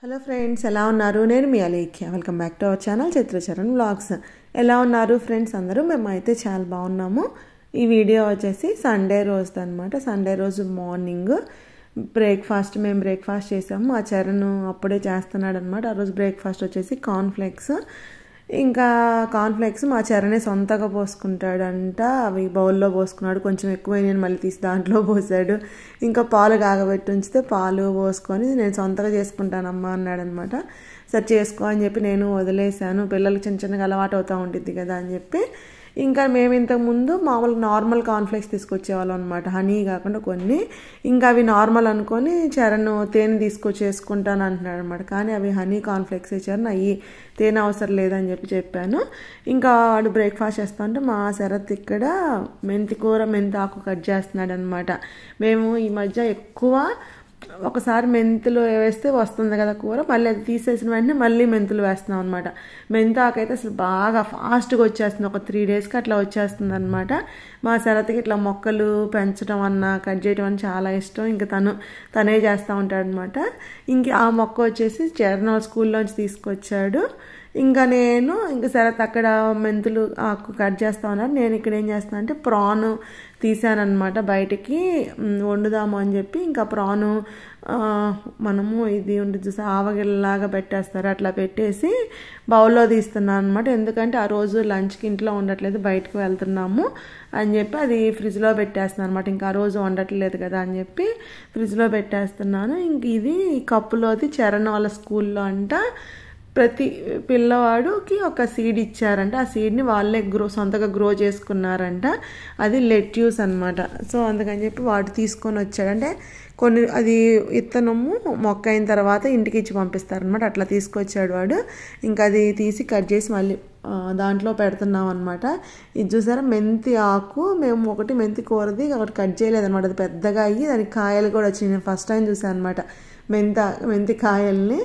Hello friends, ఎలా ఉన్నారు? నేను మీ Alekhya. Welcome back to our channel Chitracharan vlogs. ఎలా ఉన్నారు ఫ్రెండ్స్ అందరూ? మేమైతే చాలా బాగున్నాము. ఈ వీడియో వచ్చేసి సండే రోజుది అనమాట. సండే రోజు మార్నింగ్ మేము బ్రేక్ఫాస్ట్ చేసాము. ఆ చరణ్ అప్పుడే చేస్తున్నాడు అనమాట. ఆ రోజు బ్రేక్ఫాస్ట్ వచ్చేసి కార్న్ఫ్లేక్స్. ఇంకా కార్న్ఫ్లేక్స్ మా చరణే సొంతగా పోసుకుంటాడంట. అవి బౌల్లో పోసుకున్నాడు. కొంచెం ఎక్కువ నేను మళ్ళీ తీసి దాంట్లో పోసాడు. ఇంకా పాలు కాగబెట్టి ఉంచితే పాలు పోసుకొని నేను సొంతగా చేసుకుంటానమ్మా అన్నాడనమాట. సరే చేసుకో అని చెప్పి నేను వదిలేసాను. పిల్లలకి చిన్న చిన్నగా అలవాటు అవుతూ ఉంటుంది కదా అని చెప్పి. ఇంకా మేము ఇంతకుముందు మామూలుగా నార్మల్ కార్న్ఫ్లేక్స్ తీసుకొచ్చేవాళ్ళం అనమాట, హనీ కాకుండా కొన్ని. ఇంకా అవి నార్మల్ అనుకొని చరణ్ తేనె తీసుకొచ్చి వేసుకుంటాను అంటున్నాడు అనమాట. కానీ అవి హనీ కార్న్ఫ్లేక్స్ చరణ్ అవి తేనె అవసరం లేదని చెప్పాను. ఇంకా వాడు బ్రేక్ఫాస్ట్ చేస్తా ఉంటే మా శరత్ ఇక్కడ మెంతి ఆకు కట్ చేస్తున్నాడు అనమాట. మేము ఈ మధ్య ఎక్కువ ఒకసారి మెంతులు వేస్తే వస్తుంది కదా కూర, మళ్ళీ అది తీసేసిన వెంటనే మళ్ళీ మెంతులు వేస్తున్నాం అనమాట. మెంతి ఆకు అయితే అసలు బాగా ఫాస్ట్గా వచ్చేస్తుంది. ఒక 3 డేస్కి అట్లా వచ్చేస్తుంది అనమాట. మా శరత్కి ఇట్లా మొక్కలు పెంచడం అన్నా కట్ చేయడం అన్న చాలా ఇష్టం. ఇంకా తనే చేస్తూ ఉంటాడు అనమాట. ఇంక ఆ మొక్క వచ్చేసి చరణ్ స్కూల్లోంచి తీసుకొచ్చాడు. ఇంకా శరత్ అక్కడ మెంతులు ఆకు కట్ చేస్తా ఉన్నారు. నేను ఇక్కడ ఏం చేస్తాను అంటే ప్రాను తీసానమాట బయటికి వండుదాము అని చెప్పి. ఇంకా ప్రాను మనము ఇది ఉంటుంది చూసి ఆవగిల్లలాగా పెట్టేస్తారు, అట్లా పెట్టేసి బౌల్లో తీస్తున్నాను అనమాట. ఎందుకంటే ఆ రోజు లంచ్కి ఇంట్లో ఉండట్లేదు, బయటకు వెళ్తున్నాము అని చెప్పి అది ఫ్రిడ్జ్లో పెట్టేస్తున్నాను అనమాట. ఇంకా ఆ రోజు వండట్లేదు కదా అని చెప్పి ఫ్రిడ్జ్లో పెట్టేస్తున్నాను. ఇంక ఇది కప్పులోది చరణ్ వాళ్ళ స్కూల్లో అంట ప్రతి పిల్లవాడికి ఒక సీడ్ ఇచ్చారంట. ఆ సీడ్ని వాళ్ళే సొంతగా గ్రో చేసుకున్నారంట. అది లెట్యూస్ అనమాట. సో అందుకని చెప్పి వాడు తీసుకొని వచ్చాడు. అంటే కొన్ని అది విత్తనము మొక్క అయిన తర్వాత ఇంటికి ఇచ్చి పంపిస్తారనమాట. అట్లా తీసుకొచ్చాడు వాడు. ఇంకా అది తీసి కట్ చేసి మళ్ళీ దాంట్లో పెడుతున్నాం అనమాట. ఇది చూసారా మెంతి ఆకు. మేము ఒకటి మెంతి కూరది ఒకటి కట్ చేయలేదనమాట. అది పెద్దగా అయ్యి దానికి కాయలు కూడా వచ్చినాయి. నేను ఫస్ట్ టైం చూసాను అనమాట మెంతి కాయల్ని.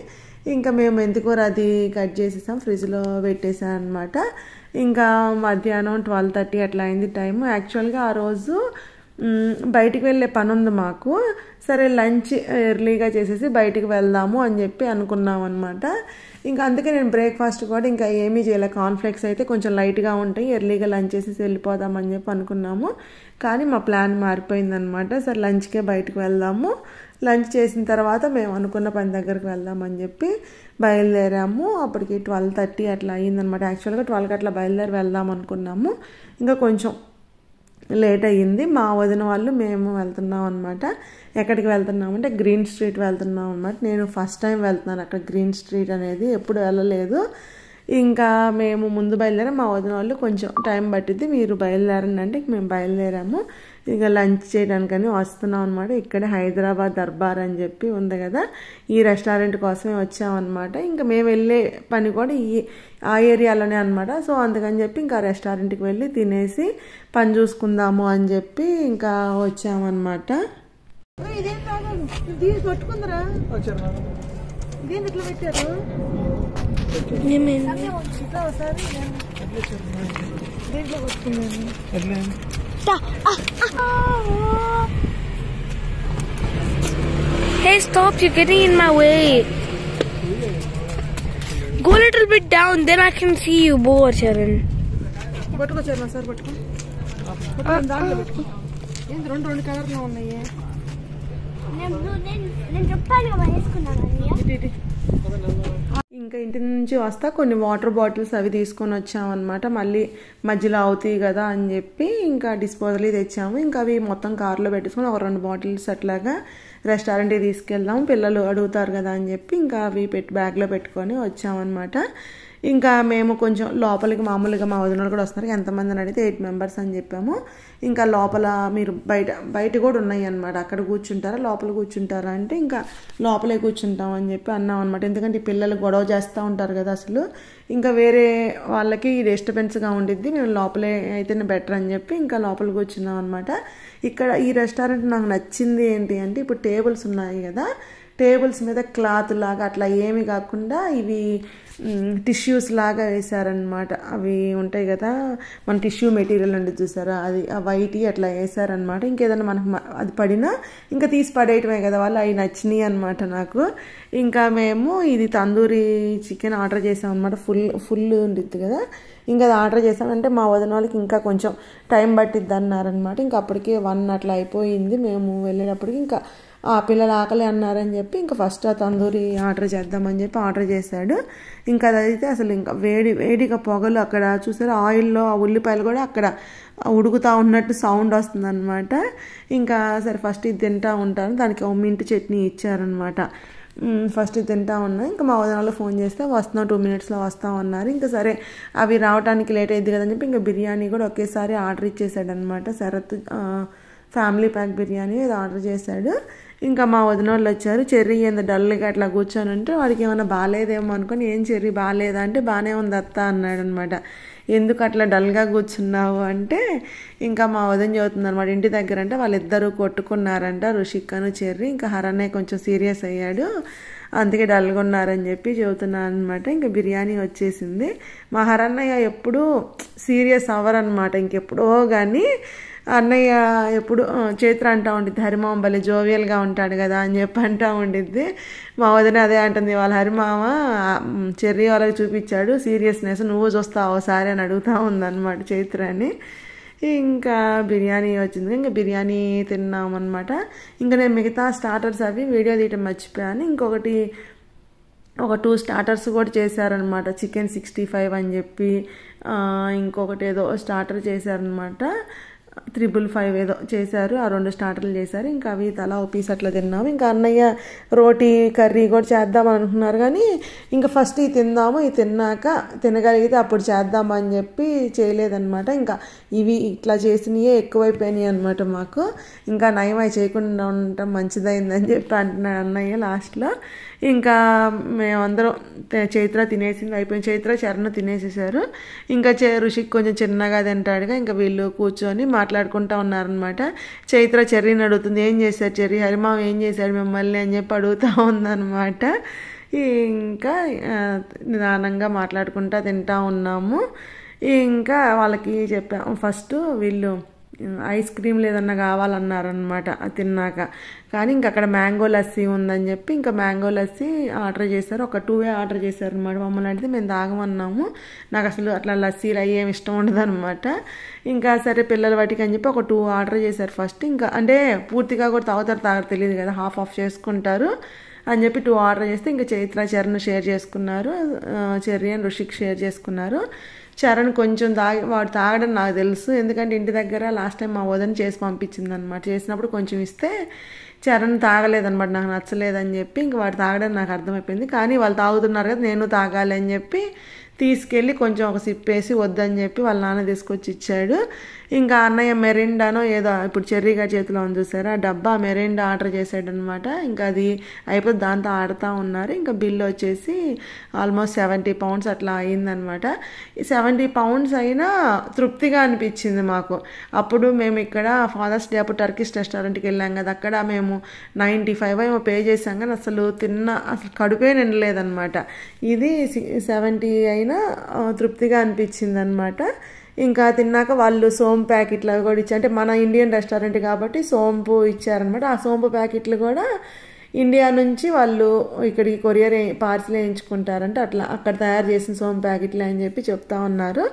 ఇంకా మేము మెంతికూర అది కట్ చేసేసాం, ఫ్రిడ్జ్లో పెట్టేసాం అనమాట. ఇంకా మధ్యాహ్నం 12:30 అట్లా అయింది టైము. యాక్చువల్గా ఆ రోజు బయటికి వెళ్ళే పని ఉంది మాకు. సరే లంచ్ ఎర్లీగా చేసేసి బయటికి వెళ్దాము అని చెప్పి అనుకున్నాం అనమాట. ఇంకా అందుకే నేను బ్రేక్ఫాస్ట్ కూడా ఇంకా ఏమీ చేయలే. కార్న్ఫ్లేక్స్ అయితే కొంచెం లైట్గా ఉంటాయి, ఎర్లీగా లంచ్ చేసేసి వెళ్ళిపోదామని చెప్పి అనుకున్నాము. కానీ మా ప్లాన్ మారిపోయిందనమాట. సరే లంచ్కే బయటకు వెళ్దాము, లంచ్ చేసిన తర్వాత మేము అనుకున్న పని దగ్గరికి వెళ్దామని చెప్పి బయలుదేరాము. అప్పటికి 12:30 అట్లా అయ్యిందనమాట. యాక్చువల్గా 12కి అట్లా బయలుదేరి వెళ్దాం అనుకున్నాము. ఇంకా కొంచెం లేట్ అయ్యింది. మా వదిన వాళ్ళు మేము వెళ్తున్నాం అనమాట. ఎక్కడికి వెళ్తున్నామంటే గ్రీన్ స్ట్రీట్ వెళ్తున్నాం అనమాట. నేను ఫస్ట్ టైం వెళ్తున్నాను అక్కడ గ్రీన్ స్ట్రీట్ అనేది, ఎప్పుడు వెళ్ళలేదు. ఇంకా మేము ముందు బయలుదేరాం. మా వదిన వాళ్ళు కొంచెం టైం పట్టిద్ది, మీరు బయలుదేరండి అంటే మేము బయలుదేరాము. ఇక లంచ్ చేయడానికని వస్తున్నాం అనమాట. ఇక్కడే హైదరాబాద్ దర్బార్ అని చెప్పి ఉంది కదా, ఈ రెస్టారెంట్ కోసమే వచ్చామన్నమాట. ఇంకా మేము వెళ్ళే పని కూడా ఆ ఏరియాలోనే అనమాట. సో అందుకని చెప్పి ఇంకా రెస్టారెంట్కి వెళ్ళి తినేసి పని చూసుకుందాము అని చెప్పి ఇంకా వచ్చామన్నమాట. పట్టుకుందరా దీన్ని ఇట్లా పెట్టారు. దీంట్లో పట్టుకున్నాను. Hey, stop, you're getting in my way. Go a little bit down, then I can see you more, Charan. పట్టుకో చరణ్, సార్ పట్టుకో. దాంట్లో పెట్టుకో. ఏంది రెండు కలర్లో ఉన్నాయి. ఇంకా ఇంటి నుంచి వస్తా కొన్ని వాటర్ బాటిల్స్ అవి తీసుకొని వచ్చామన్నమాట. మళ్ళీ మధ్యలో అవుతాయి కదా అని చెప్పి ఇంకా డిస్పోజల్ తెచ్చాము. ఇంకా అవి మొత్తం కార్లో పెట్టేసుకొని ఒక 2 బాటిల్స్ అట్లాగా రెస్టారెంట్కి తీసుకెళ్దాము, పిల్లలు అడుగుతారు కదా అని చెప్పి ఇంకా అవి బ్యాగ్లో పెట్టుకొని వచ్చామన్నమాట. ఇంకా మేము కొంచెం లోపలికి మామూలుగా మా వదిన కూడా వస్తున్నారు. ఎంతమంది అని అడిగితే 8 మెంబర్స్ అని చెప్పాము. ఇంకా లోపల మీరు బయట కూడా ఉన్నాయి అనమాట. అక్కడ కూర్చుంటారా లోపల కూర్చుంటారా అంటే ఇంకా లోపలే కూర్చుంటాం అని చెప్పి అన్నాం అనమాట. ఎందుకంటే ఈ పిల్లలు గొడవ చేస్తూ ఉంటారు కదా అసలు, ఇంకా వేరే వాళ్ళకి డిస్టర్బెన్స్గా ఉండిద్ది. మేము లోపలే అయితేనే బెటర్ అని చెప్పి ఇంకా లోపల కూర్చున్నాం అనమాట. ఇక్కడ ఈ రెస్టారెంట్ నాకు నచ్చింది ఏంటి అంటే ఇప్పుడు టేబుల్స్ ఉన్నాయి కదా, టేబుల్స్ మీద క్లాత్ లాగా అట్లా ఏమి కాకుండా ఇవి టిష్యూస్ లాగా వేశారనమాట. అవి ఉంటాయి కదా మన టిష్యూ మెటీరియల్ అంటే చూసారా, అది ఆ వైట్ అట్లా వేశారనమాట. ఇంకేదైనా మనకు అది పడినా ఇంకా తీసి పడేయటమే కదా వాళ్ళు, అవి నచ్చినాయి అనమాట నాకు. ఇంకా మేము ఇది తందూరి చికెన్ ఆర్డర్ చేసాం అనమాట. ఫుల్ ఉండిద్ది కదా, ఇంకా అది ఆర్డర్ చేసామంటే మా వదిన వాళ్ళకి ఇంకా కొంచెం టైం పట్టిద్ది అన్నారనమాట. ఇంకా అప్పటికే 1 అట్లా అయిపోయింది మేము వెళ్ళేటప్పటికి. ఇంకా ఆ పిల్లలు ఆకలి అన్నారని చెప్పి ఇంకా ఫస్ట్ ఆ తందూరి ఆర్డర్ చేద్దామని చెప్పి ఆర్డర్ చేశాడు. ఇంకా అదైతే అసలు ఇంకా వేడిగా పొగలు అక్కడ చూసారా, ఆయిల్లో ఆ ఉల్లిపాయలు కూడా అక్కడ ఉడుకుతూ ఉన్నట్టు సౌండ్ వస్తుందన్నమాట. ఇంకా సరే ఫస్ట్ ఇది తింటూ ఉంటాను, దానికి మింట్ చట్నీ ఇచ్చారనమాట. ఫస్ట్ తింటా ఉన్నా. ఇంకా మా వదిన వాళ్ళు ఫోన్ చేస్తే వస్తున్నాం 2 minutesలో వస్తామన్నారు. ఇంకా సరే అవి రావడానికి లేట్ అయింది కదని చెప్పి ఇంకా బిర్యానీ కూడా ఒకేసారి ఆర్డర్ ఇచ్చేసాడనమాట. శరత్ ఫ్యామిలీ ప్యాక్ బిర్యానీ అది ఆర్డర్ చేశాడు. ఇంకా మా వదిన వాళ్ళు వచ్చారు. చెర్రీ ఏందో డల్గా అట్లా కూర్చొని వాడికి ఏమైనా బాగాలేదేమో అనుకుని, ఏం చెర్రీ బాగాలేదా అంటే బాగానే ఉంది అత్త అన్నాడు అనమాట. ఎందుకు అట్లా డల్గా కూర్చున్నావు అంటే ఇంకా మా వదిన చదువుతుంది అనమాట. ఇంటి దగ్గర అంటే వాళ్ళిద్దరూ కొట్టుకున్నారంట, రుషిక్కను చెర్రీ. ఇంకా హరన్నయ్య కొంచెం సీరియస్ అయ్యాడు, అందుకే డల్గా ఉన్నారని చెప్పి చెబుతున్నాను అనమాట. ఇంకా బిర్యానీ వచ్చేసింది. మా హరన్నయ్య ఎప్పుడూ సీరియస్ అవ్వరనమాట, ఇంకెప్పుడో కానీ అన్నయ్య ఎప్పుడు చైత్ర అంటూ ఉండిద్ది, హరిమామ భలే జోవియల్గా ఉంటాడు కదా అని చెప్పి అంటూ ఉండిద్ది. మా వదిన అదే అంటుంది, వాళ్ళ హరిమామ చెర్రీ వాళ్ళకి చూపించాడు సీరియస్నెస్, నువ్వు చూస్తావు ఒకసారి అని అడుగుతూ ఉందన్నమాట చైత్రని. ఇంకా బిర్యానీ వచ్చింది, ఇంకా బిర్యానీ తిన్నామన్నమాట. ఇంకా నేను మిగతా స్టార్టర్స్ అవి వీడియో తీయటం మర్చిపోయాను. ఇంకొకటి ఒక 2 స్టార్టర్స్ కూడా చేశారనమాట. చికెన్ 65 అని చెప్పి ఇంకొకటి ఏదో స్టార్టర్ చేశారనమాట. 555 ఏదో చేశారు. ఆ 2 స్టార్టర్లు చేశారు. ఇంకా అవి తలా ఒక పీస్ అట్లా తిన్నాము. ఇంకా అన్నయ్య రోటీ కర్రీ కూడా చేద్దాం అనుకున్నారు కానీ ఇంకా ఫస్ట్ ఇది తిందాము, ఇది తిన్నాక తినగలిగితే అప్పుడు చేద్దామని చెప్పి చేయలేదన్నమాట. ఇంకా ఇవి ఇట్లా చేసినవే ఎక్కువైపోయినాయి అనమాట మాకు. ఇంకా నయం అవి చేయకుండా ఉండటం మంచిదైందని చెప్పి అంటున్నాడు అన్నయ్య లాస్ట్లో. ఇంకా మేమందరం చైత్ర తినేసింది అయిపోయింది. చైత్ర చరణ్ తినేసేసారు. ఇంకా ఋషిక్ కొంచెం చిన్నగా తింటాడుగా. ఇంకా వీళ్ళు కూర్చొని మాట్లాడుకుంటూ ఉన్నారనమాట. చైత్ర చెర్రీని అడుగుతుంది, ఏం చేశారు చెర్రీ, హరిమామ ఏం చేశాడు మిమ్మల్ని అని చెప్పి అడుగుతూ ఉందన్నమాట. ఇంకా నిదానంగా మాట్లాడుకుంటూ తింటూ ఉన్నాము. ఇంకా వాళ్ళకి చెప్పాము ఫస్ట్ వీళ్ళు ఐస్ క్రీమ్లు ఏదన్నా కావాలన్నారనమాట తిన్నాక. కానీ ఇంక అక్కడ మ్యాంగో లస్సీ ఉందని చెప్పి ఇంకా మ్యాంగో లస్సీ ఆర్డర్ చేశారు. ఒక 2 ఆర్డర్ చేశారు అనమాట. మమ్మల్ని అడిగితే మేము తాగమన్నాము. నాకు అసలు అట్లా లస్సీలు అయ్యేం ఇష్టం ఉండదు అనమాట. ఇంకా సరే పిల్లల వాటికి అని చెప్పి ఒక 2 ఆర్డర్ చేశారు ఫస్ట్. ఇంకా అంటే పూర్తిగా కూడా తాగుతారు తెలియదు కదా, హాఫ్ చేసుకుంటారు అని చెప్పి 2 ఆర్డర్ చేస్తే ఇంకా చైత్ర చరణ్ షేర్ చేసుకున్నారు, చెర్రీ అండ్ ఋషిక్ షేర్ చేసుకున్నారు. చరణ్ కొంచెం వాడు తాగడం నాకు తెలుసు, ఎందుకంటే ఇంటి దగ్గర లాస్ట్ టైం మా వదిన చేసి పంపించింది అనమాట. చేసినప్పుడు కొంచెం ఇస్తే చరణ్ తాగలేదనమాట, నాకు నచ్చలేదని చెప్పి ఇంక వాడు తాగడం నాకు అర్థమైపోయింది. కానీ వాళ్ళు తాగుతున్నారు కదా నేను తాగాలి అని చెప్పి తీసుకెళ్ళి కొంచెం ఒక సిప్ వేసి వద్దని చెప్పి వాళ్ళ నాన్న తీసుకొచ్చి ఇచ్చాడు. ఇంకా అన్నయ్య మెరిండానో ఏదో ఇప్పుడు చెర్రీ గారి చేతిలో ఉంది చూసారా, డబ్బా మెరిండా ఆర్డర్ చేసాడనమాట. ఇంకా అది అయిపోతే దాంతో ఆడుతూ ఉన్నారు. ఇంకా బిల్లు వచ్చేసి ఆల్మోస్ట్ 70 pounds అట్లా అయిందనమాట. 70 pounds అయినా తృప్తిగా అనిపించింది మాకు. అప్పుడు మేము ఇక్కడ ఫాదర్స్ డే అప్పుడు టర్కిష్ రెస్టారెంట్కి వెళ్ళాం కదా, అక్కడ మేము 95 ఏమో పే చేసాం కానీ అసలు అసలు కడుపే నిండలేదనమాట. ఇది 70 అయినా తృప్తిగా అనిపించింది అనమాట. ఇంకా తిన్నాక వాళ్ళు సోంపు ప్యాకెట్లు అవి కూడా ఇచ్చారు. అంటే మన ఇండియన్ రెస్టారెంట్ కాబట్టి సోంపు ఇచ్చారనమాట. ఆ సోంపు ప్యాకెట్లు కూడా ఇండియా నుంచి వాళ్ళు ఇక్కడికి కొరియర్ పార్సిల్ వేయించుకుంటారంటే అట్లా అక్కడ తయారు చేసిన సోంపు ప్యాకెట్లు అని చెప్పి చెప్తా ఉన్నారు.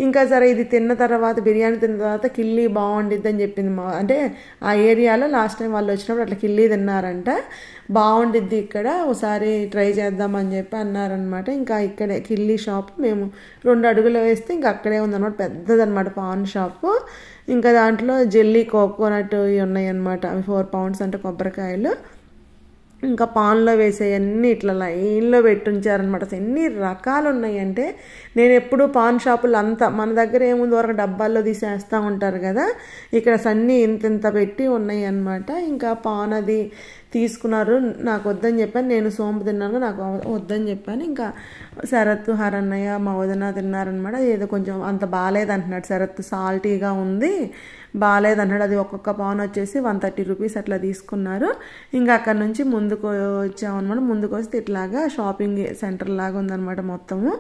ఇంకా సరే ఇది తిన్న తర్వాత బిర్యానీ తిన్న తర్వాత కిల్లీ బాగుండిద్ది అని చెప్పింది అంటే ఆ ఏరియాలో లాస్ట్ టైం వాళ్ళు వచ్చినప్పుడు అట్లా కిల్లీ తిన్నారంట, బాగుండిద్ది ఇక్కడ ఒకసారి ట్రై చేద్దామని చెప్పి అన్నారనమాట. ఇంకా ఇక్కడే కిల్లీ షాప్ మేము 2 అడుగులు వేస్తే ఇంకా అక్కడే ఉందన్నమాట, పెద్దదన్నమాట పాన్ షాపు. ఇంకా దాంట్లో జెల్లీ కోకోనట్ ఇవి ఉన్నాయన్నమాట, అవి 4 pounds అంటే కొబ్బరికాయలు. ఇంకా పాన్లో వేసేవన్నీ ఇట్లా లైన్లో పెట్టుంచారనమాట. అసలు ఎన్ని రకాలు ఉన్నాయంటే నేను ఎప్పుడు పాన్ షాపులు అంతా మన దగ్గర ఏముంది వరకు డబ్బాల్లో తీసేస్తూ ఉంటారు కదా, ఇక్కడ అన్నీ ఇంత పెట్టి ఉన్నాయి అన్నమాట. ఇంకా పాన్ అది తీసుకున్నారు, నాకు వద్దని చెప్పాను, నేను సోంపు తిన్నాను నాకు వద్దని చెప్పాను. ఇంకా శరత్ హరన్నయ్య మా వదిన తిన్నారనమాట. ఏదో కొంచెం అంత బాగాలేదు అంటున్నాడు శరత్, సాల్టీగా ఉంది బాగాలేదన్నాడు. అది ఒక్కొక్క పౌన్ వచ్చేసి 130 రూపీస్ అట్లా తీసుకున్నారు. ఇంకా అక్కడ నుంచి ముందుకు వచ్చామన్నమాట. ముందుకు వస్తే ఇట్లాగా షాపింగ్ సెంటర్ లాగా ఉందన్నమాట మొత్తము.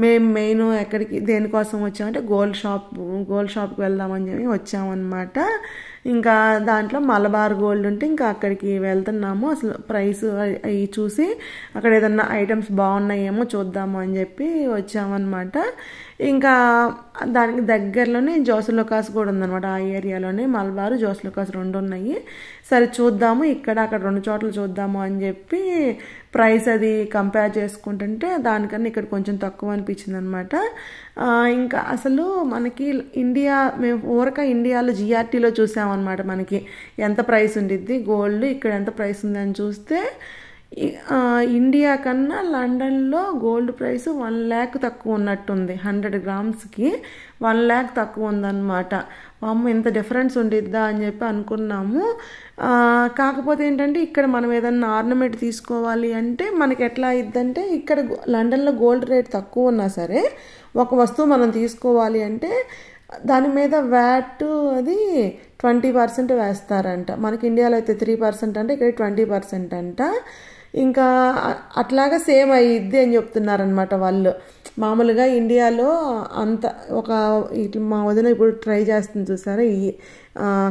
మేము మెయిన్ ఎక్కడికి దేనికోసం వచ్చామంటే గోల్డ్ షాప్కి వెళ్దామని చెప్పి వచ్చామన్నమాట. ఇంకా దాంట్లో మలబార్ గోల్డ్ ఉంటే ఇంకా అక్కడికి వెళ్తున్నాము. అసలు ప్రైస్ అవి చూసి అక్కడ ఏదన్నా ఐటమ్స్ బాగున్నాయేమో చూద్దాము అని చెప్పి వచ్చామన్నమాట. ఇంకా దానికి దగ్గరలోనే జోసులుకాస్ కూడా ఉందన్నమాట. ఆ ఏరియాలోనే మలబారు జోసులుకాస్ 2 ఉన్నాయి. సరే చూద్దాము, ఇక్కడ అక్కడ 2 చోట్ల చూద్దాము అని చెప్పి ప్రైస్ అది కంపేర్ చేసుకుంటుంటే దానికన్నా ఇక్కడ కొంచెం తక్కువ అనిపించింది అనమాట. ఇంకా అసలు మనకి మేము ఇండియాలో జిఆర్టీలో చూసామన్నమాట. మనకి ఎంత ప్రైస్ ఉండిద్ది గోల్డ్, ఇక్కడ ఎంత ప్రైస్ ఉందని చూస్తే ఇండియా కన్నా లండన్లో గోల్డ్ ప్రైస్ 1 lakh తక్కువ ఉన్నట్టుంది. 100 గ్రామ్స్కి 1 lakh తక్కువ ఉందన్నమాట. అమ్మ ఎంత డిఫరెన్స్ ఉండిద్దా అని చెప్పి అనుకున్నాము. కాకపోతే ఏంటంటే ఇక్కడ మనం ఏదన్నా ఆర్నమెంట్ తీసుకోవాలి అంటే మనకి ఎట్లా అయిద్దంటే ఇక్కడ లండన్లో గోల్డ్ రేట్ తక్కువ ఉన్నా సరే ఒక వస్తువు మనం తీసుకోవాలి అంటే దాని మీద వ్యాట్ అది 20% వేస్తారంట. మనకి ఇండియాలో అయితే 3% అంటే ఇక్కడ 20% అంట. ఇంకా అట్లాగా సేమ్ అయ్యిద్ది అని చెప్తున్నారనమాట వాళ్ళు. మామూలుగా ఇండియాలో అంత ఇట్లా మా వదిన ఇప్పుడు ట్రై చేస్తుంది చూసారా, ఈ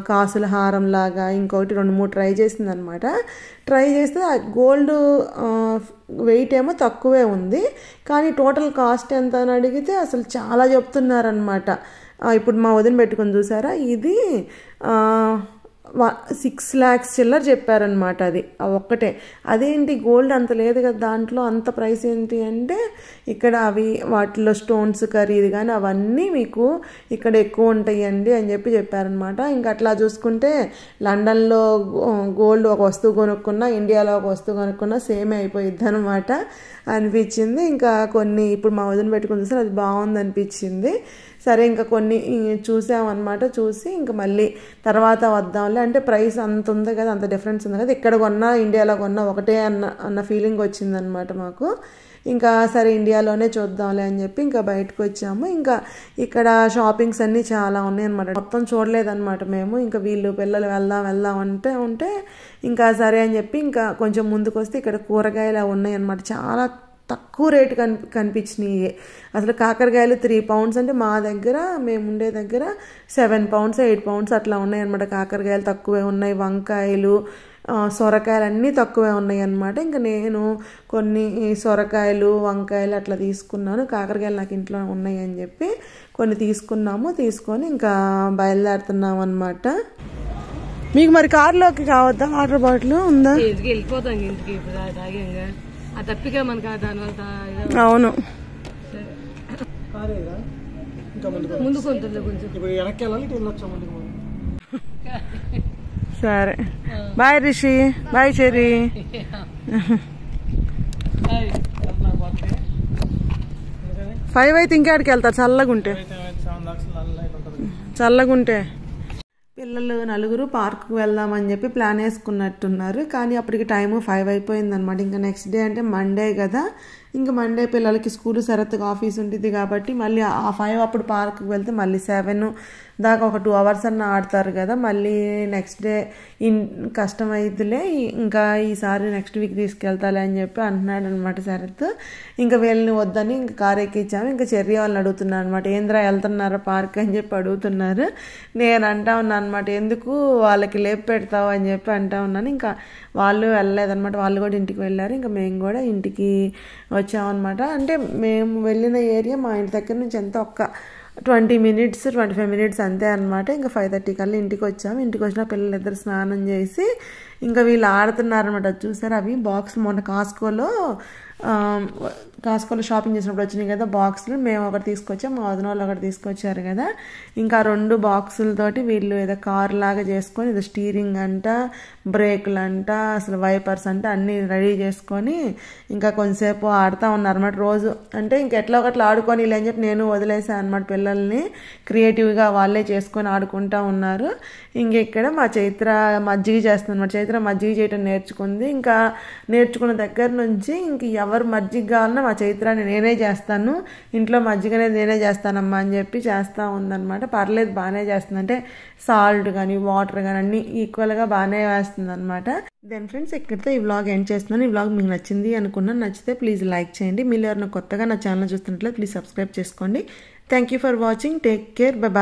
కాసుల హారం లాగా ఇంకొకటి 2-3 ట్రై చేసింది అనమాట. ట్రై చేస్తే గోల్డ్ వెయిట్ ఏమో తక్కువే ఉంది, కానీ టోటల్ కాస్ట్ ఎంత అని అడిగితే అసలు చాలా చెప్తున్నారనమాట. ఇప్పుడు మా వదిన పెట్టుకొని చూసారా, ఇది 6 lakhs చిల్లర చెప్పారనమాట. అది ఒక్కటే. అదేంటి గోల్డ్ అంత లేదు కదా దాంట్లో, అంత ప్రైస్ ఏంటి అంటే ఇక్కడ వాటిలో స్టోన్స్ ఖరీదు కానీ అవన్నీ మీకు ఇక్కడ ఎక్కువ ఉంటాయండి అని చెప్పారనమాట. ఇంకా అట్లా చూసుకుంటే లండన్లో గోల్డ్ ఒక వస్తువు కొనుక్కున్నా ఇండియాలో ఒక వస్తువు కొనుక్కున్నా సేమే అయిపోయిద్ది అనమాట అనిపించింది. ఇంకా కొన్ని ఇప్పుడు మా వదిన పెట్టుకుని చూస్తే అది బాగుంది అనిపించింది. సరే ఇంకా కొన్ని చూసామన్నమాట. చూసి ఇంకా మళ్ళీ తర్వాత వద్దాంలే అంటే ప్రైస్ అంత ఉంది కదా, అంత డిఫరెన్స్ ఉంది కదా, ఇక్కడ కొన్నా ఇండియాలో కొన్నా ఒకటే అన్న ఫీలింగ్ వచ్చిందనమాట మాకు. ఇంకా సరే ఇండియాలోనే చూద్దాంలే అని చెప్పి ఇంకా బయటకు వచ్చాము. ఇంకా ఇక్కడ షాపింగ్స్ అన్నీ చాలా ఉన్నాయి అనమాట. మొత్తం చూడలేదన్నమాట మేము. ఇంకా పిల్లలు వెళ్దాం ఉంటే ఇంకా సరే అని చెప్పి ఇంకా కొంచెం ముందుకు వస్తే ఇక్కడ కూరగాయలు ఉన్నాయి అనమాట. చాలా తక్కువ రేటు కనిపించినాయి. అసలు కాకరకాయలు 3 pounds అంటే మా దగ్గర మేము ఉండే దగ్గర 7 pounds 8 pounds అట్లా ఉన్నాయి అనమాట. కాకరకాయలు తక్కువే ఉన్నాయి, వంకాయలు సొరకాయలు అన్నీ తక్కువే ఉన్నాయి అన్నమాట. ఇంకా నేను కొన్ని సొరకాయలు వంకాయలు అట్లా తీసుకున్నాను. కాకరకాయలు నాకు ఇంట్లో ఉన్నాయి అని చెప్పి కొన్ని తీసుకొని ఇంకా బయలుదేరుతున్నాం అన్నమాట. మీకు మరి కారులోకి కావద్దా? వాటర్ బాటిల్ ఉందా? వెళ్ళిపోతాం ఇంటికి తప్పిగా మనకి దానివల్ల. అవును ముందుకు ఉంటుంది కొంచెం. సరే బాయ్ రిషి, బాయ్ చెరి. 5 అయితే ఇంకాడికి వెళ్తారు చల్లగుంటే. పిల్లలు 4 పార్క్కి వెళ్దామని చెప్పి ప్లాన్ వేసుకున్నట్టున్నారు. కానీ అప్పటికి టైము 5 అయిపోయిందనమాట. ఇంకా నెక్స్ట్ డే అంటే మండే కదా, ఇంకా మండే పిల్లలకి స్కూల్ సరత్తుగా ఆఫీస్ ఉంటుంది కాబట్టి మళ్ళీ ఆ 5 అప్పుడు పార్క్కి వెళ్తే మళ్ళీ 7 దాకా ఒక 2 hours అన్న ఆడతారు కదా. మళ్ళీ నెక్స్ట్ డే కష్టం అయిద్దిలే, ఇంకా ఈసారి నెక్స్ట్ వీక్ తీసుకెళ్తాలే అని చెప్పి అంటున్నాడు అనమాట శరత్. ఇంకా వీళ్ళని వద్దని ఇంకా కారు ఎక్కించాము. ఇంకా చెర్రీ వాళ్ళని అడుగుతున్నాను అనమాట, ఏంద్రా వెళ్తున్నారా పార్క్ అని చెప్పి అడుగుతున్నారు. నేను అంటా ఉన్నాను అనమాట, ఎందుకు వాళ్ళకి లేపు పెడతావు అని చెప్పి అంటా ఉన్నాను. ఇంకా వాళ్ళు వెళ్ళలేదన్నమాట, వాళ్ళు కూడా ఇంటికి వెళ్ళారు. ఇంకా మేము కూడా ఇంటికి వచ్చామన్నమాట. అంటే మేము వెళ్ళిన ఏరియా మా ఇంటి దగ్గర నుంచి ఎంత 20 minutes 25 minutes అంతే అనమాట. ఇంకా 5:30 కల్లా ఇంటికి వచ్చాము. ఇంటికి వచ్చిన పిల్లలిద్దరు స్నానం చేసి ఇంకా వీళ్ళు ఆడుతున్నారనమాట. చూసారు అవి బాక్స్ మొన్న కాస్కోలో షాపింగ్ చేసినప్పుడు వచ్చినాయి కదా బాక్సులు, మేము ఒకటి తీసుకొచ్చాం, మా వదిన వాళ్ళు ఒకటి తీసుకొచ్చారు కదా. ఇంకా 2 బాక్సులతోటి వీళ్ళు ఏదో కార్ లాగా చేసుకొని ఏదో స్టీరింగ్ అంట, బ్రేకులు అంట, అసలు వైపర్స్ అంట అన్నీ రెడీ చేసుకొని ఇంకా కొంతసేపు ఆడుతూ ఉన్నారు అనమాట. రోజు అంటే ఇంకెట్లా ఒకట్లా ఆడుకొని ఇలా అని చెప్పి నేను వదిలేసాను అనమాట. పిల్లల్ని క్రియేటివ్గా వాళ్ళే చేసుకొని ఆడుకుంటూ ఉన్నారు. ఇంకెక్కడ మా చైత్ర మజ్జిగ చేస్తుంది అనమాట. చైత్ర మజ్జిగ చేయటం నేర్చుకుంది. ఇంకా నేర్చుకున్న దగ్గర నుంచి ఇంక ఎవరు మజ్జిగ కావాలన్నా మా చైత్రాన్ని నేనే చేస్తాను, ఇంట్లో మజ్జిగ అనేది నేనే చేస్తానమ్మా అని చెప్పి చేస్తూ ఉందన్నమాట. పర్లేదు బాగానే చేస్తుంది, అంటే సాల్ట్ కానీ వాటర్ కానీ అన్నీ ఈక్వల్గా బాగానే వేస్తుంది అనమాట. దెన్ ఫ్రెండ్స్ ఇక్కడితో ఈ వ్లాగ్ ఎండ్ చేస్తున్నాను. ఈ వ్లాగ్ మీకు నచ్చింది అనుకున్నాను. నచ్చితే ప్లీజ్ లైక్ చేయండి. మీరు ఎవరైనా కొత్తగా నా ఛానల్ చూస్తున్నట్లయితే ప్లీజ్ సబ్స్క్రైబ్ చేసుకోండి. Thank you for watching. Take care. Bye bye.